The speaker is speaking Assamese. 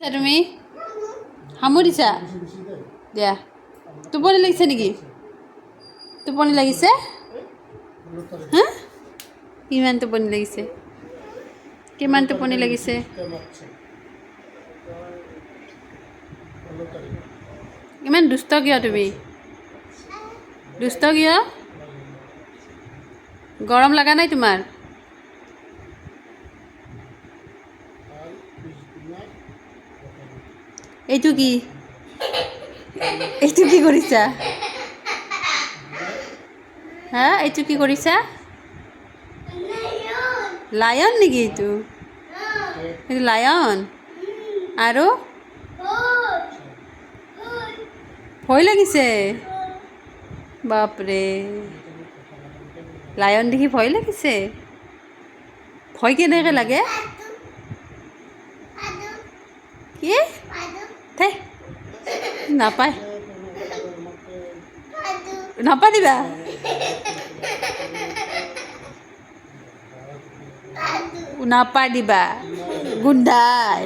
তুমি সামৰিছা দিয়া টোপনি লাগিছে নেকি টোপনি লাগিছে হা কিমান টোপনি লাগিছে কিমান টোপনি লাগিছে ইমান দুষ্ট কিয় তুমি দুষ্ট কিয় গৰম লগা নাই তোমাৰ এইটো কি কৰিছা হা এইটো কি কৰিছা লায়ন নেকি এইটো লায়ন আৰু ভয় লাগিছে বাপৰে লায়ন দেখি ভয় লাগিছে ভয় কেনেকৈ লাগে কি থে নাপায় নাপাতিবা নাপাদিবা গোন্ধাই